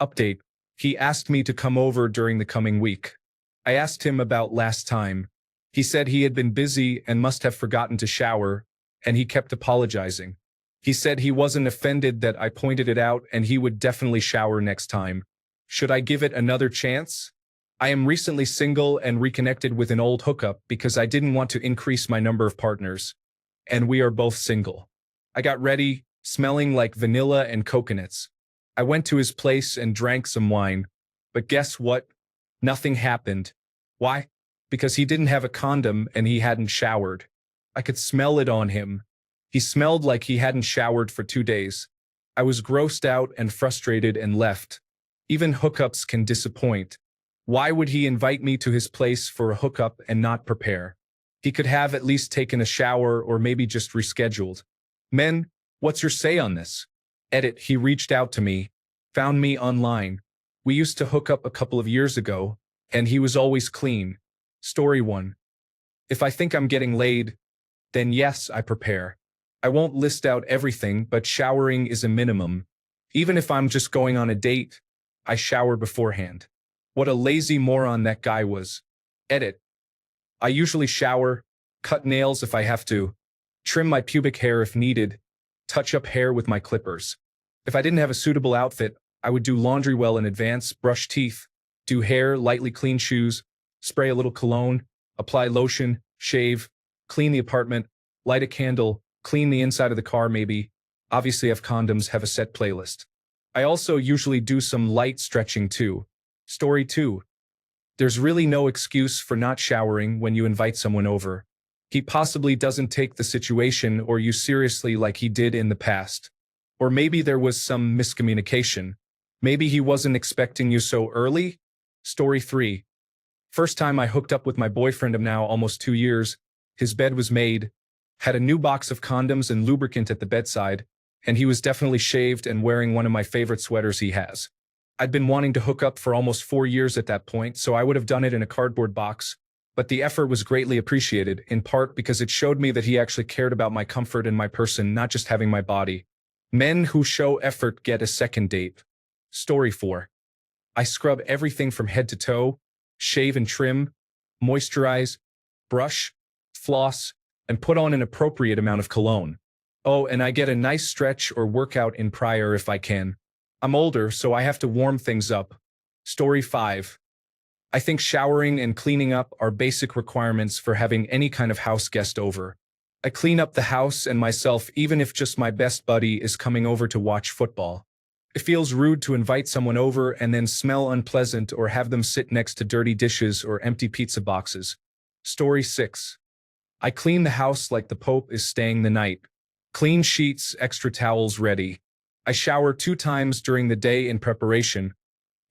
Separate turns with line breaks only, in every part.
Update. He asked me to come over during the coming week. I asked him about last time. He said he had been busy and must have forgotten to shower, and he kept apologizing. He said he wasn't offended that I pointed it out and he would definitely shower next time. Should I give it another chance? I am recently single and reconnected with an old hookup because I didn't want to increase my number of partners. And we are both single. I got ready, smelling like vanilla and coconuts. I went to his place and drank some wine. But guess what? Nothing happened. Why? Because he didn't have a condom and he hadn't showered. I could smell it on him. He smelled like he hadn't showered for 2 days. I was grossed out and frustrated and left. Even hookups can disappoint. Why would he invite me to his place for a hookup and not prepare? He could have at least taken a shower or maybe just rescheduled. Men, what's your say on this? Edit. He reached out to me, found me online. We used to hook up a couple of years ago, and he was always clean. Story 1. If I think I'm getting laid, then yes, I prepare. I won't list out everything, but showering is a minimum. Even if I'm just going on a date, I shower beforehand. What a lazy moron that guy was. Edit. I usually shower, cut nails if I have to, trim my pubic hair if needed, touch up hair with my clippers. If I didn't have a suitable outfit, I would do laundry well in advance, brush teeth, do hair, lightly clean shoes, spray a little cologne, apply lotion, shave, clean the apartment, light a candle, clean the inside of the car maybe, obviously have condoms, have a set playlist. I also usually do some light stretching too. Story 2. There's really no excuse for not showering when you invite someone over. He possibly doesn't take the situation or you seriously like he did in the past. Or maybe there was some miscommunication. Maybe he wasn't expecting you so early? Story 3. First time I hooked up with my boyfriend of now almost 2 years, his bed was made, had a new box of condoms and lubricant at the bedside, and he was definitely shaved and wearing one of my favorite sweaters he has. I'd been wanting to hook up for almost 4 years at that point, so I would have done it in a cardboard box, but the effort was greatly appreciated, in part because it showed me that he actually cared about my comfort and my person, not just having my body. Men who show effort get a second date. Story 4. I scrub everything from head to toe, shave and trim, moisturize, brush, floss, and put on an appropriate amount of cologne. Oh, and I get a nice stretch or workout in prior if I can. I'm older, so I have to warm things up. Story 5. I think showering and cleaning up are basic requirements for having any kind of house guest over. I clean up the house and myself even if just my best buddy is coming over to watch football. It feels rude to invite someone over and then smell unpleasant or have them sit next to dirty dishes or empty pizza boxes. Story 6. I clean the house like the Pope is staying the night. Clean sheets, extra towels ready. I shower 2 times during the day in preparation,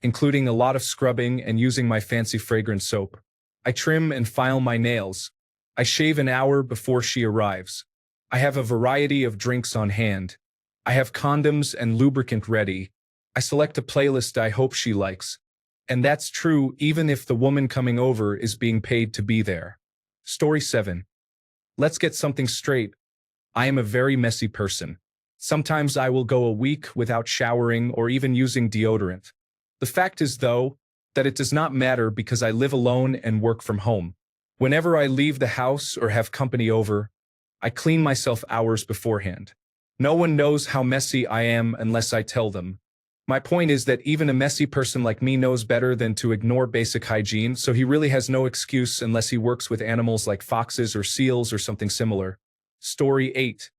including a lot of scrubbing and using my fancy fragrance soap. I trim and file my nails. I shave an hour before she arrives. I have a variety of drinks on hand. I have condoms and lubricant ready. I select a playlist I hope she likes. And that's true even if the woman coming over is being paid to be there. Story 7. Let's get something straight. I am a very messy person. Sometimes I will go a week without showering or even using deodorant. The fact is, though, that it does not matter because I live alone and work from home. Whenever I leave the house or have company over, I clean myself hours beforehand. No one knows how messy I am unless I tell them. My point is that even a messy person like me knows better than to ignore basic hygiene, so he really has no excuse unless he works with animals like foxes or seals or something similar. Story 8.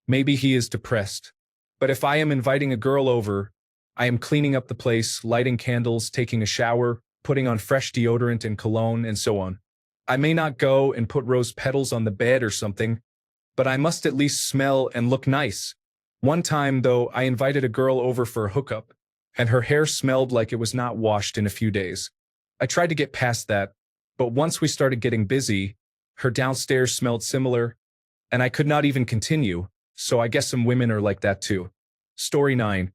Maybe he is depressed. But if I am inviting a girl over, I am cleaning up the place, lighting candles, taking a shower, putting on fresh deodorant and cologne, and so on. I may not go and put rose petals on the bed or something, but I must at least smell and look nice. One time, though, I invited a girl over for a hookup, and her hair smelled like it was not washed in a few days. I tried to get past that, but once we started getting busy, her downstairs smelled similar, and I could not even continue, so I guess some women are like that too. Story 9.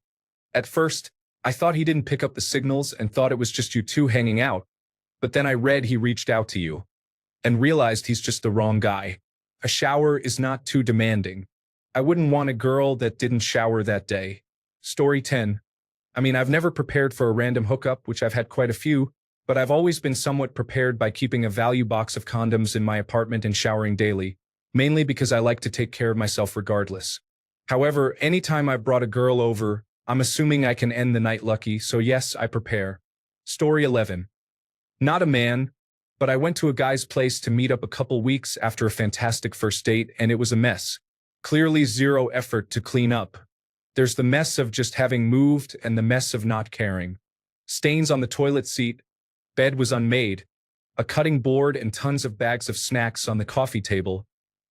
At first, I thought he didn't pick up the signals and thought it was just you two hanging out, but then I read he reached out to you, and realized he's just the wrong guy. A shower is not too demanding. I wouldn't want a girl that didn't shower that day. Story 10. I've never prepared for a random hookup, which I've had quite a few, but I've always been somewhat prepared by keeping a value box of condoms in my apartment and showering daily, mainly because I like to take care of myself regardless. However, anytime I brought a girl over, I'm assuming I can end the night lucky, so yes, I prepare. Story 11. Not a man, but I went to a guy's place to meet up a couple weeks after a fantastic first date, and it was a mess. Clearly zero effort to clean up. There's the mess of just having moved and the mess of not caring. Stains on the toilet seat, bed was unmade, a cutting board and tons of bags of snacks on the coffee table,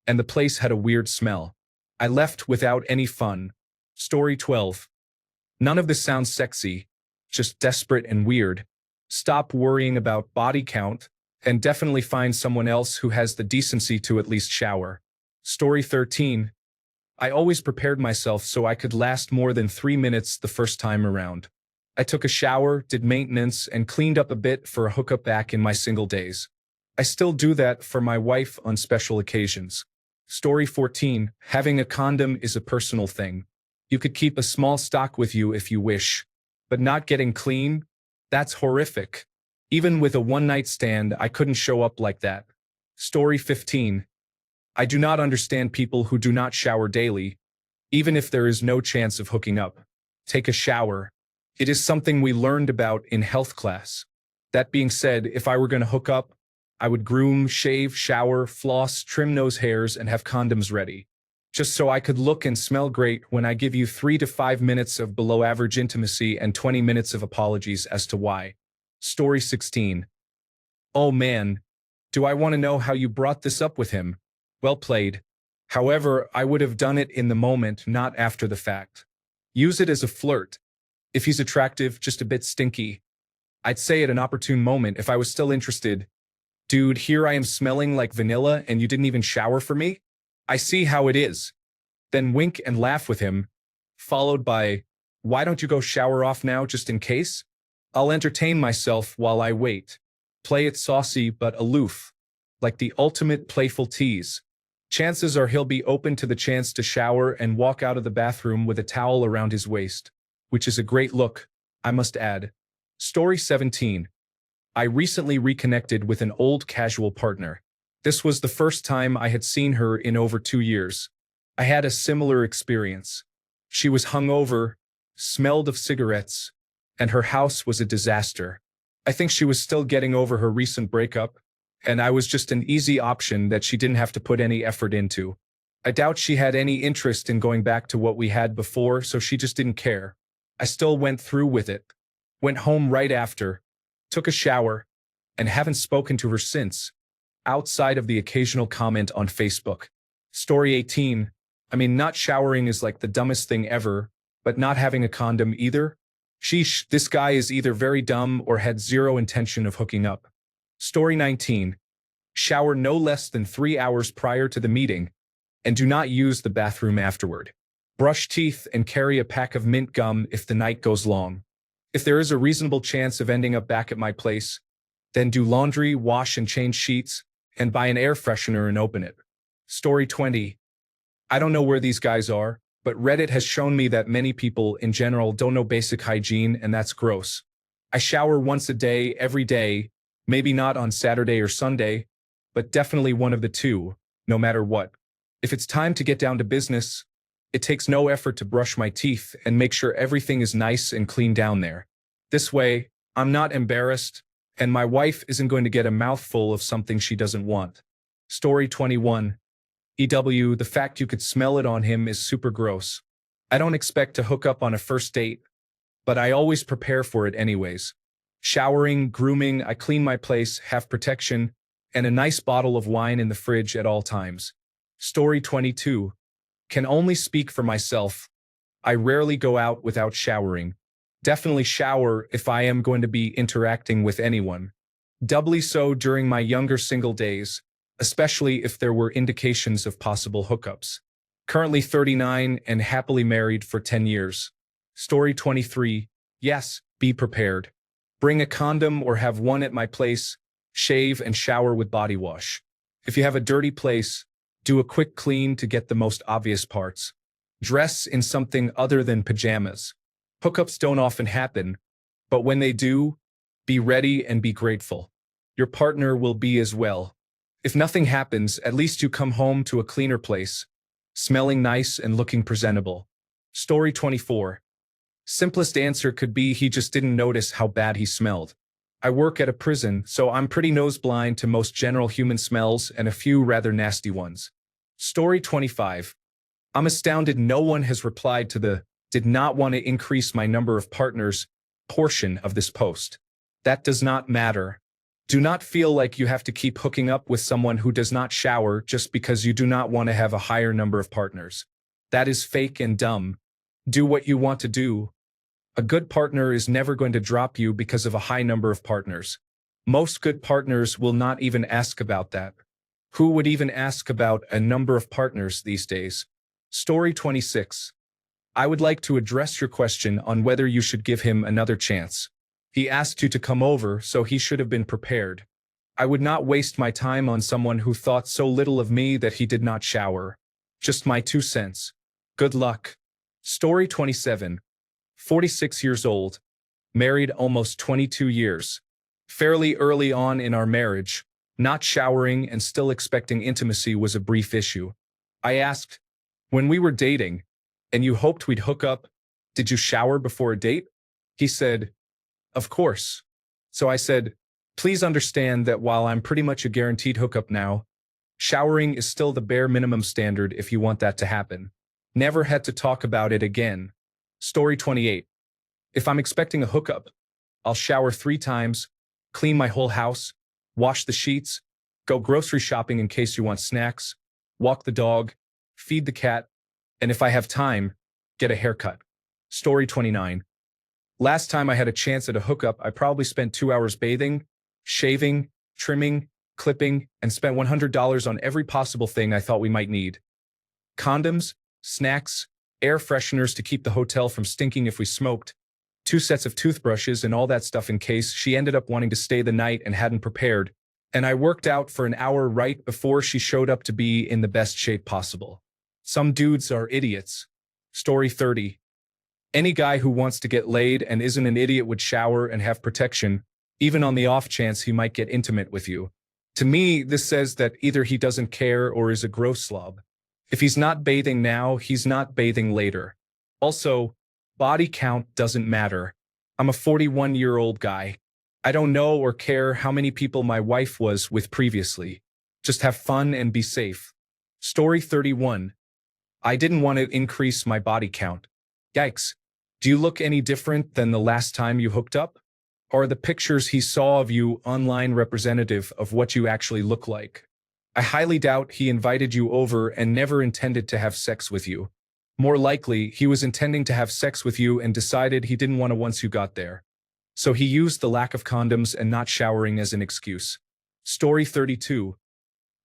and the place had a weird smell. I left without any fun. Story 12. None of this sounds sexy, just desperate and weird. Stop worrying about body count, and definitely find someone else who has the decency to at least shower. Story 13. I always prepared myself so I could last more than 3 minutes the first time around. I took a shower, did maintenance, and cleaned up a bit for a hookup back in my single days. I still do that for my wife on special occasions. Story 14. Having a condom is a personal thing. You could keep a small stock with you if you wish. But not getting clean? That's horrific. Even with a one-night stand, I couldn't show up like that. Story 15. I do not understand people who do not shower daily, even if there is no chance of hooking up. Take a shower. It is something we learned about in health class. That being said, if I were going to hook up, I would groom, shave, shower, floss, trim nose hairs, and have condoms ready. Just so I could look and smell great when I give you 3 to 5 minutes of below-average intimacy and 20 minutes of apologies as to why. Story 16. Oh man, do I want to know how you brought this up with him? Well played. However, I would have done it in the moment, not after the fact. Use it as a flirt. If he's attractive, just a bit stinky. I'd say at an opportune moment if I was still interested. Dude, here I am smelling like vanilla and you didn't even shower for me? I see how it is. Then wink and laugh with him, followed by, why don't you go shower off now just in case? I'll entertain myself while I wait. Play it saucy but aloof, like the ultimate playful tease. Chances are he'll be open to the chance to shower and walk out of the bathroom with a towel around his waist, which is a great look, I must add. Story 17. I recently reconnected with an old casual partner. This was the first time I had seen her in over 2 years. I had a similar experience. She was hungover, smelled of cigarettes, and her house was a disaster. I think she was still getting over her recent breakup, and I was just an easy option that she didn't have to put any effort into. I doubt she had any interest in going back to what we had before, so she just didn't care. I still went through with it. Went home right after, took a shower, and haven't spoken to her since, outside of the occasional comment on Facebook. Story 18. Not showering is like the dumbest thing ever, but not having a condom either? Sheesh, this guy is either very dumb or had zero intention of hooking up. Story 19. Shower no less than 3 hours prior to the meeting, and do not use the bathroom afterward. Brush teeth and carry a pack of mint gum if the night goes long. If there is a reasonable chance of ending up back at my place, then do laundry, wash and change sheets, and buy an air freshener and open it. Story 20. I don't know where these guys are, but Reddit has shown me that many people in general don't know basic hygiene, and that's gross. I shower once a day, every day, maybe not on Saturday or Sunday, but definitely one of the two, no matter what. If it's time to get down to business, it takes no effort to brush my teeth and make sure everything is nice and clean down there. This way, I'm not embarrassed, and my wife isn't going to get a mouthful of something she doesn't want. Story 21. EW, the fact you could smell it on him is super gross. I don't expect to hook up on a first date, but I always prepare for it anyways. Showering, grooming, I clean my place, have protection, and a nice bottle of wine in the fridge at all times. Story 22. Can only speak for myself. I rarely go out without showering. Definitely shower if I am going to be interacting with anyone. Doubly so during my younger single days, especially if there were indications of possible hookups. Currently 39 and happily married for 10 years. Story 23. Yes, be prepared. Bring a condom or have one at my place. Shave and shower with body wash. If you have a dirty place, do a quick clean to get the most obvious parts. Dress in something other than pajamas. Hookups don't often happen, but when they do, be ready and be grateful. Your partner will be as well. If nothing happens, at least you come home to a cleaner place, smelling nice and looking presentable. Story 24. Simplest answer could be he just didn't notice how bad he smelled. I work at a prison, so I'm pretty nose-blind to most general human smells and a few rather nasty ones. Story 25. I'm astounded no one has replied to the "did not want to increase my number of partners" portion of this post. That does not matter. Do not feel like you have to keep hooking up with someone who does not shower just because you do not want to have a higher number of partners. That is fake and dumb. Do what you want to do. A good partner is never going to drop you because of a high number of partners. Most good partners will not even ask about that. Who would even ask about a number of partners these days? Story 26. I would like to address your question on whether you should give him another chance. He asked you to come over, so he should have been prepared. I would not waste my time on someone who thought so little of me that he did not shower. Just my 2 cents. Good luck. Story 27. 46 years old. Married almost 22 years. Fairly early on in our marriage, not showering and still expecting intimacy was a brief issue. I asked, when we were dating, and you hoped we'd hook up, did you shower before a date? He said, of course. So I said, please understand that while I'm pretty much a guaranteed hookup now, showering is still the bare minimum standard if you want that to happen. Never had to talk about it again. Story 28. If I'm expecting a hookup, I'll shower 3 times, clean my whole house, wash the sheets, go grocery shopping in case you want snacks, walk the dog, feed the cat, and if I have time, get a haircut. Story 29. Last time I had a chance at a hookup, I probably spent 2 hours bathing, shaving, trimming, clipping, and spent $100 on every possible thing I thought we might need. Condoms, snacks, air fresheners to keep the hotel from stinking if we smoked, 2 sets of toothbrushes and all that stuff in case she ended up wanting to stay the night and hadn't prepared, and I worked out for an hour right before she showed up to be in the best shape possible. Some dudes are idiots. Story 30. Any guy who wants to get laid and isn't an idiot would shower and have protection, even on the off chance he might get intimate with you. To me, this says that either he doesn't care or is a gross slob. If he's not bathing now, he's not bathing later. Also, body count doesn't matter. I'm a 41-year-old guy. I don't know or care how many people my wife was with previously. Just have fun and be safe. Story 31. I didn't want to increase my body count. Yikes. Do you look any different than the last time you hooked up? Or are the pictures he saw of you online representative of what you actually look like? I highly doubt he invited you over and never intended to have sex with you. More likely, he was intending to have sex with you and decided he didn't want to once you got there. So he used the lack of condoms and not showering as an excuse. Story 32.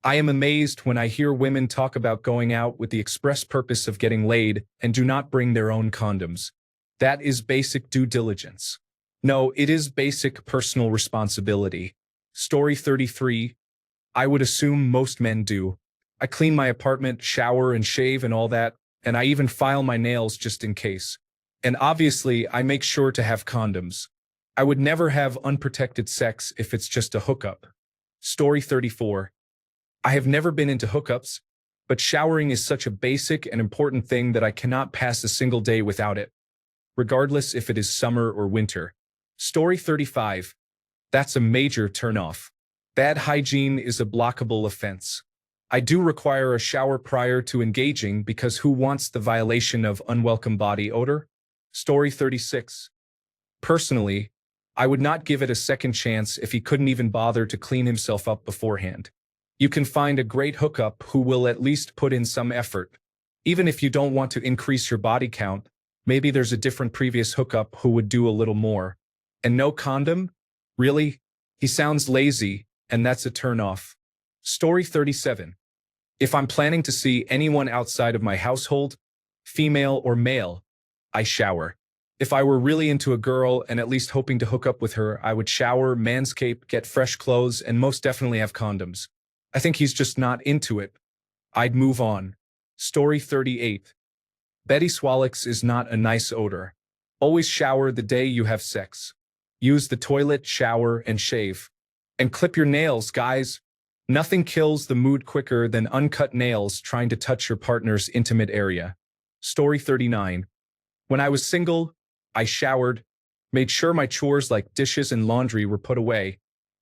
I am amazed when I hear women talk about going out with the express purpose of getting laid and do not bring their own condoms. That is basic due diligence. No, it is basic personal responsibility. Story 33. I would assume most men do. I clean my apartment, shower and shave and all that, and I even file my nails just in case. And obviously, I make sure to have condoms. I would never have unprotected sex if it's just a hookup. Story 34. I have never been into hookups, but showering is such a basic and important thing that I cannot pass a single day without it, regardless if it is summer or winter. Story 35. That's a major turnoff. Bad hygiene is a blockable offense. I do require a shower prior to engaging because who wants the violation of unwelcome body odor? Story 36. Personally, I would not give it a second chance if he couldn't even bother to clean himself up beforehand. You can find a great hookup who will at least put in some effort. Even if you don't want to increase your body count, maybe there's a different previous hookup who would do a little more. And no condom? Really? He sounds lazy, and that's a turn-off. Story 37. If I'm planning to see anyone outside of my household, female or male, I shower. If I were really into a girl and at least hoping to hook up with her, I would shower, manscape, get fresh clothes, and most definitely have condoms. I think he's just not into it. I'd move on. Story 38. Betty Swalix is not a nice odor. Always shower the day you have sex. Use the toilet, shower, and shave. And clip your nails, guys. Nothing kills the mood quicker than uncut nails trying to touch your partner's intimate area. Story 39. When I was single, I showered, made sure my chores like dishes and laundry were put away,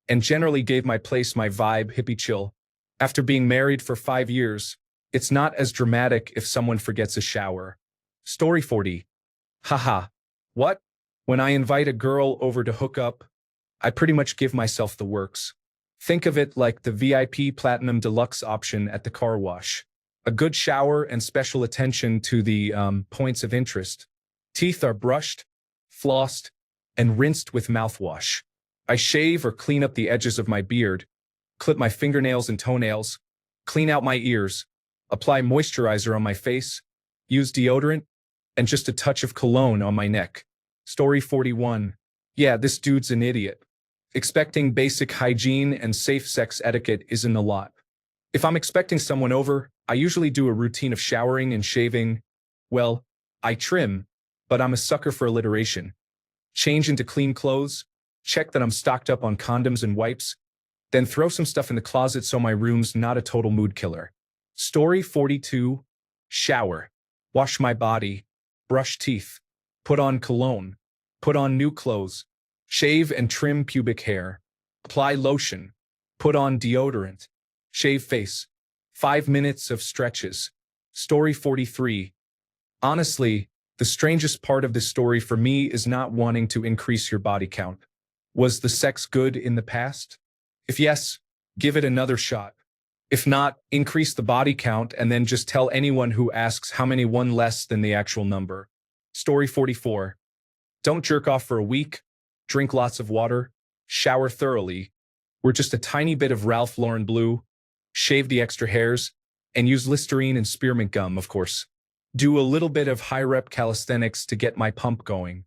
and generally gave my place my vibe hippie chill. After being married for 5 years, it's not as dramatic if someone forgets a shower. Story 40. Haha. What? When I invite a girl over to hook up, I pretty much give myself the works. Think of it like the VIP Platinum Deluxe option at the car wash. A good shower and special attention to the points of interest. Teeth are brushed, flossed, and rinsed with mouthwash. I shave or clean up the edges of my beard, clip my fingernails and toenails, clean out my ears, apply moisturizer on my face, use deodorant, and just a touch of cologne on my neck. Story 41. Yeah, this dude's an idiot. Expecting basic hygiene and safe sex etiquette isn't a lot. If I'm expecting someone over, I usually do a routine of showering and shaving. Well, I trim, but I'm a sucker for alliteration. Change into clean clothes, check that I'm stocked up on condoms and wipes, then throw some stuff in the closet so my room's not a total mood killer. Story 42. Shower. Wash my body. Brush teeth. Put on cologne. Put on new clothes. Shave and trim pubic hair. Apply lotion. Put on deodorant. Shave face. 5 minutes of stretches. Story 43. Honestly, the strangest part of this story for me is not wanting to increase your body count. Was the sex good in the past? If yes, give it another shot. If not, increase the body count and then just tell anyone who asks how many one less than the actual number. Story 44. Don't jerk off for a week. Drink lots of water. Shower thoroughly. We're just a tiny bit of Ralph Lauren blue. Shave the extra hairs. And use Listerine and spearmint gum, of course. Do a little bit of high-rep calisthenics to get my pump going.